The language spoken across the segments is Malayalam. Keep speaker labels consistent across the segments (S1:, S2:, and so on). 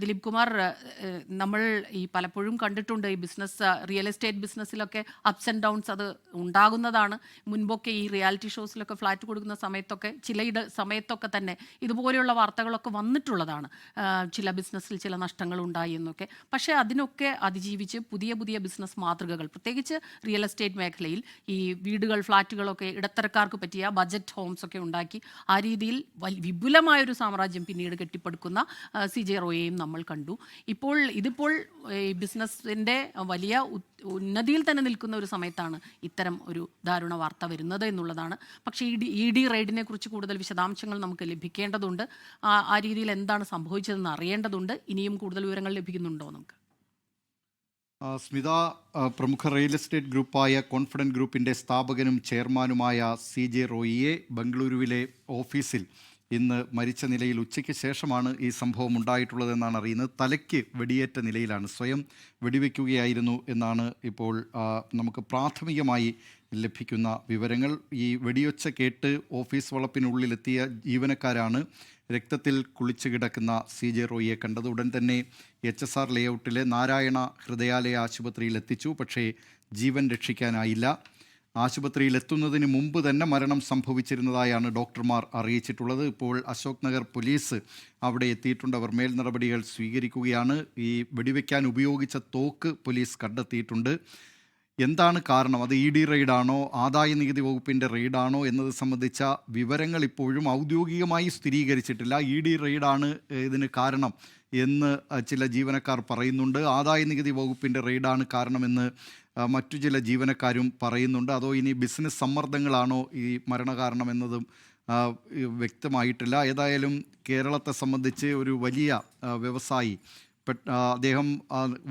S1: ദിലീപ് കുമാർ, നമ്മൾ ഈ പലപ്പോഴും കണ്ടിട്ടുണ്ട് ഈ ബിസിനസ് റിയൽ എസ്റ്റേറ്റ് ബിസിനസ്സിലൊക്കെ അപ്സ് ആൻഡ് ഡൗൺസ് അത് ഉണ്ടാകുന്നതാണ്. മുൻപൊക്കെ ഈ റിയാലിറ്റി ഷോസിലൊക്കെ ഫ്ലാറ്റ് കൊടുക്കുന്ന സമയത്തൊക്കെ സമയത്തൊക്കെ തന്നെ ഇതുപോലെയുള്ള വാർത്തകളൊക്കെ വന്നിട്ടുള്ളതാണ്. ചില ബിസിനസ്സിൽ ചില നഷ്ടങ്ങൾ ഉണ്ടായി എന്നൊക്കെ. പക്ഷേ അതിനൊക്കെ അതിജീവിച്ച് പുതിയ പുതിയ ബിസിനസ് മാതൃകകൾ, പ്രത്യേകിച്ച് റിയൽ എസ്റ്റേറ്റ് മേഖലയിൽ ഈ വീടുകൾ, ഫ്ലാറ്റുകളൊക്കെ ഇടത്തരക്കാർക്ക് പറ്റിയ ബജറ്റ് ഹോംസ് ഒക്കെ ഉണ്ടാക്കി ആ രീതിയിൽ വിപുലമായൊരു സാമ്രാജ്യം പിന്നീട് കെട്ടിപ്പടുക്കുന്ന CJ റോയെയും നമ്മൾ കണ്ടു. ഇതിപ്പോൾ ഈ ബിസിനസ്സിൻ്റെ വലിയ ഉന്നതിയിൽ തന്നെ നിൽക്കുന്ന ഒരു സമയത്താണ് ഇത്തരം ഒരു ദാരുണ വാർത്ത വരുന്നത് എന്നുള്ളതാണ്. പക്ഷേ ED റെയ്ഡിനെ കുറിച്ച് കൂടുതൽ വിശദാംശങ്ങൾ നമുക്ക് ലഭിക്കേണ്ടതുണ്ട്. ആ രീതിയിൽ എന്താണ് സംഭവിച്ചതെന്ന് അറിയേണ്ടതുണ്ട്. ഇനിയും കൂടുതൽ വിവരങ്ങൾ ലഭിക്കുന്നുണ്ടോ നമുക്ക്?
S2: സ്മിത, പ്രമുഖ റിയൽ എസ്റ്റേറ്റ് ഗ്രൂപ്പായ കോൺഫിഡൻറ്റ് ഗ്രൂപ്പിൻ്റെ സ്ഥാപകനും ചെയർമാനുമായ CJ റോയിയെ ബംഗളൂരുവിലെ ഓഫീസിൽ ഇന്ന് മരിച്ച നിലയിൽ ഉച്ചയ്ക്ക് ശേഷമാണ് ഈ സംഭവം ഉണ്ടായിട്ടുള്ളതെന്നാണ് അറിയുന്നത്. തലയ്ക്ക് വെടിയേറ്റ നിലയിലാണ്, സ്വയം വെടിവെക്കുകയായിരുന്നു എന്നാണ് ഇപ്പോൾ നമുക്ക് പ്രാഥമികമായി ലഭിക്കുന്ന വിവരങ്ങൾ. ഈ വെടിയൊച്ച കേട്ട് ഓഫീസ് വളപ്പിനുള്ളിലെത്തിയ ജീവനക്കാരാണ് രക്തത്തിൽ കുളിച്ചു കിടക്കുന്ന CJ റോയിയെ കണ്ടത്. ഉടൻ തന്നെ HSR ലേഔട്ടിലെ നാരായണ ഹൃദയാലയ ആശുപത്രിയിൽ എത്തിച്ചു. പക്ഷേ ജീവൻ രക്ഷിക്കാനായില്ല. ആശുപത്രിയിൽ എത്തുന്നതിന് മുമ്പ് തന്നെ മരണം സംഭവിച്ചിരുന്നതായാണ് ഡോക്ടർമാർ അറിയിച്ചിട്ടുള്ളത്. ഇപ്പോൾ അശോക് നഗർ പോലീസ് അവിടെ എത്തിയിട്ടുണ്ട്. അവർ മേൽ നടപടികൾ സ്വീകരിക്കുകയാണ്. ഈ വെടിവെക്കാൻ ഉപയോഗിച്ച തോക്ക് പോലീസ് കണ്ടെത്തിയിട്ടുണ്ട്. എന്താണ് കാരണം, അത് ED റെയ്ഡാണോ ആദായ നികുതി വകുപ്പിൻ്റെ റെയ്ഡാണോ എന്നത് സംബന്ധിച്ച വിവരങ്ങൾ ഇപ്പോഴും ഔദ്യോഗികമായി സ്ഥിരീകരിച്ചിട്ടില്ല. ED റെയ്ഡാണ് ഇതിന് കാരണം എന്ന് ചില ജീവനക്കാർ പറയുന്നുണ്ട്. ആദായ നികുതി വകുപ്പിൻ്റെ റെയ്ഡാണ് കാരണമെന്ന് മറ്റു ചില ജീവനക്കാരും പറയുന്നുണ്ട്. അതോ ഇനി ബിസിനസ് സമ്മർദ്ദങ്ങളാണോ ഈ മരണകാരണം എന്നതും വ്യക്തമായിട്ടില്ല. ഏതായാലും കേരളത്തെ സംബന്ധിച്ച് ഒരു വലിയ വ്യവസായി, അദ്ദേഹം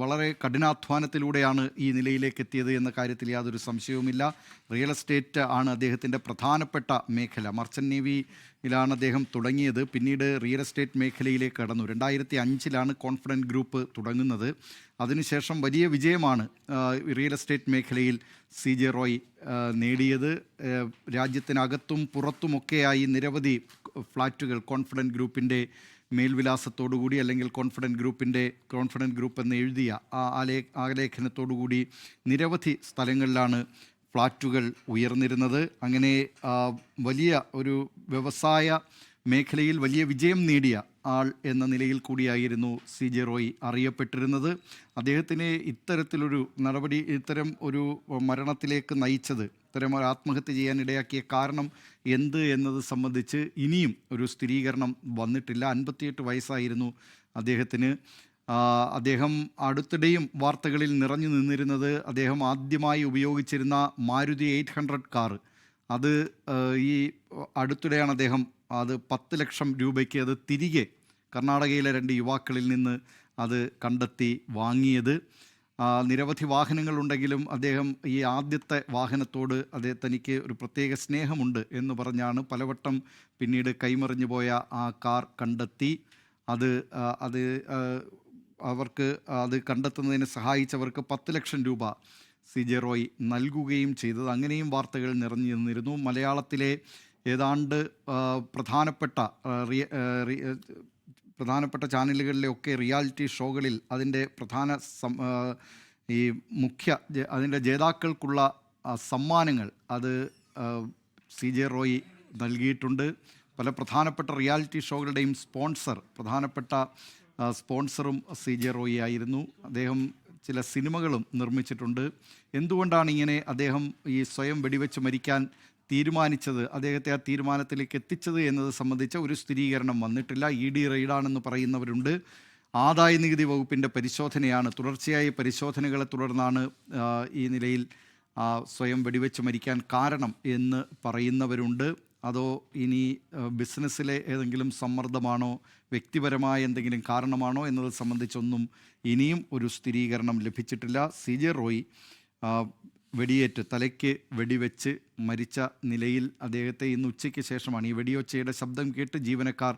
S2: വളരെ കഠിനാധ്വാനത്തിലൂടെയാണ് ഈ നിലയിലേക്ക് എത്തിയത് എന്ന കാര്യത്തിൽ യാതൊരു സംശയവുമില്ല. റിയൽ എസ്റ്റേറ്റ് ആണ് അദ്ദേഹത്തിൻ്റെ പ്രധാനപ്പെട്ട മേഖല. മർച്ചൻ്റ് നേവിയിലാണ് അദ്ദേഹം തുടങ്ങിയത്. പിന്നീട് റിയൽ എസ്റ്റേറ്റ് മേഖലയിലേക്ക് കടന്നു. 2005 കോൺഫിഡൻറ്റ് ഗ്രൂപ്പ് തുടങ്ങുന്നത്. അതിനുശേഷം വലിയ വിജയമാണ് റിയൽ എസ്റ്റേറ്റ് മേഖലയിൽ CJ റോയ് നേടിയത്. രാജ്യത്തിനകത്തും പുറത്തുമൊക്കെയായി നിരവധി ഫ്ലാറ്റുകൾ കോൺഫിഡൻറ്റ് ഗ്രൂപ്പിൻ്റെ മേൽവിലാസത്തോടുകൂടി, അല്ലെങ്കിൽ കോൺഫിഡൻറ്റ് ഗ്രൂപ്പ് എന്ന് എഴുതിയ ആലേഖനത്തോടുകൂടി നിരവധി സ്ഥലങ്ങളിലാണ് ഫ്ലാറ്റുകൾ ഉയർന്നിരുന്നത്. അങ്ങനെ വലിയ ഒരു വ്യവസായ മേഖലയിൽ വലിയ വിജയം നേടിയ ആൾ എന്ന നിലയിൽ കൂടിയായിരുന്നു CJ റോയ് അറിയപ്പെട്ടിരുന്നത്. അദ്ദേഹത്തിന് ഇത്തരം ഒരു മരണത്തിലേക്ക് നയിച്ചത്, ഇത്തരം ഒരു ആത്മഹത്യ ചെയ്യാൻ ഇടയാക്കിയ കാരണം എന്ത് എന്നത് സംബന്ധിച്ച് ഇനിയും ഒരു സ്ഥിരീകരണം വന്നിട്ടില്ല. 58 വയസ്സായിരുന്നു അദ്ദേഹത്തിന്. അദ്ദേഹം അടുത്തിടെയും വാർത്തകളിൽ നിറഞ്ഞു നിന്നിരുന്നത് അദ്ദേഹം ആദ്യമായി ഉപയോഗിച്ചിരുന്ന മാരുതി 800 കാർ. അത് ഈ അടുത്തിടെയാണ് അദ്ദേഹം അത് 10 ലക്ഷം രൂപയ്ക്ക് അത് തിരികെ കർണാടകയിലെ 2 യുവാക്കളിൽ നിന്ന് അത് കണ്ടെത്തി വാങ്ങിയത്. നിരവധി വാഹനങ്ങളുണ്ടെങ്കിലും അദ്ദേഹം ഈ ആദ്യത്തെ വാഹനത്തോട് തനിക്ക് ഒരു പ്രത്യേക സ്നേഹമുണ്ട് എന്ന് പറഞ്ഞാണ് പലവട്ടം പിന്നീട് കൈമറിഞ്ഞു പോയ ആ കാർ കണ്ടെത്തി. അവർക്ക് അത് കണ്ടെത്തുന്നതിന് സഹായിച്ചവർക്ക് 10 ലക്ഷം രൂപ CJ റോയ് നൽകുകയും ചെയ്തത്. അങ്ങനെയും വാർത്തകൾ നിറഞ്ഞു നിന്നിരുന്നു. മലയാളത്തിലെ ഏതാണ്ട് പ്രധാനപ്പെട്ട ചാനലുകളിലെയൊക്കെ റിയാലിറ്റി ഷോകളിൽ അതിൻ്റെ അതിൻ്റെ ജേതാക്കൾക്കുള്ള സമ്മാനങ്ങൾ അത് CJ റോയ് നൽകിയിട്ടുണ്ട്. പല പ്രധാനപ്പെട്ട റിയാലിറ്റി ഷോകളുടെയും പ്രധാനപ്പെട്ട സ്പോൺസറും CJ റോയ് ആയിരുന്നു. അദ്ദേഹം ചില സിനിമകളും നിർമ്മിച്ചിട്ടുണ്ട്. എന്തുകൊണ്ടാണ് ഇങ്ങനെ അദ്ദേഹം ഈ സ്വയം വെടിവെച്ച് മരിക്കാൻ തീരുമാനിച്ചത്, അദ്ദേഹത്തെ ആ തീരുമാനത്തിലേക്ക് എത്തിച്ചത് എന്നത് സംബന്ധിച്ച ഒരു സ്ഥിരീകരണം വന്നിട്ടില്ല. ED റെയ്ഡാണെന്ന് പറയുന്നവരുണ്ട്. ആദായ നികുതി വകുപ്പിൻ്റെ പരിശോധനയാണ്, തുടർച്ചയായ പരിശോധനകളെ തുടർന്നാണ് ഈ നിലയിൽ സ്വയം വെടിവെച്ച് മരിക്കാൻ കാരണം എന്ന് പറയുന്നവരുണ്ട്. അതോ ഇനി ബിസിനസ്സിലെ ഏതെങ്കിലും സമ്മർദ്ദമാണോ, വ്യക്തിപരമായ എന്തെങ്കിലും കാരണമാണോ എന്നത് സംബന്ധിച്ചൊന്നും ഇനിയും ഒരു സ്ഥിരീകരണം ലഭിച്ചിട്ടില്ല. CJ റോയ് തലയ്ക്ക് വെടിവെച്ച് മരിച്ച നിലയിൽ അദ്ദേഹത്തെ ഇന്ന് ഉച്ചയ്ക്ക് ശേഷമാണ്, ഈ വെടിയൊച്ചയുടെ ശബ്ദം കേട്ട് ജീവനക്കാർ,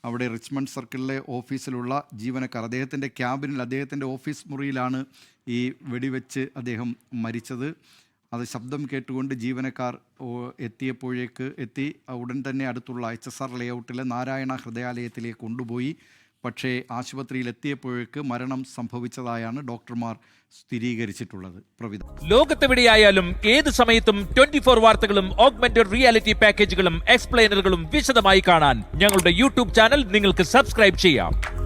S2: അവിടെ റിച്ച്മണ്ട് സർക്കിളിലെ ഓഫീസിലുള്ള ജീവനക്കാർ, അദ്ദേഹത്തിൻ്റെ ക്യാബിനിൽ, അദ്ദേഹത്തിൻ്റെ ഓഫീസ് മുറിയിലാണ് ഈ വെടിവെച്ച് അദ്ദേഹം മരിച്ചത്. അത് ശബ്ദം കേട്ടുകൊണ്ട് ജീവനക്കാർ എത്തി ഉടൻ തന്നെ അടുത്തുള്ള HSR ലേഔട്ടിലെ നാരായണ ഹൃദയാലയത്തിലേക്ക് കൊണ്ടുപോയി. പക്ഷേ ആശുപത്രിയിൽ എത്തിയപ്പോഴേക്ക് മരണം സംഭവിച്ചതായാണ് ഡോക്ടർമാർ സ്ഥിരീകരിച്ചിട്ടുള്ളത്. പ്രവിധ
S3: ലോകത്തെവിടെയായാലും ഏത് സമയത്തും 24 വാർത്തകളും ഓഗ്മെന്റഡ് റിയാലിറ്റി പാക്കേജുകളും എക്സ്പ്ലെയിനറുകളും വിശദമായി കാണാൻ ഞങ്ങളുടെ യൂട്യൂബ് ചാനൽ നിങ്ങൾക്ക് സബ്സ്ക്രൈബ് ചെയ്യാം.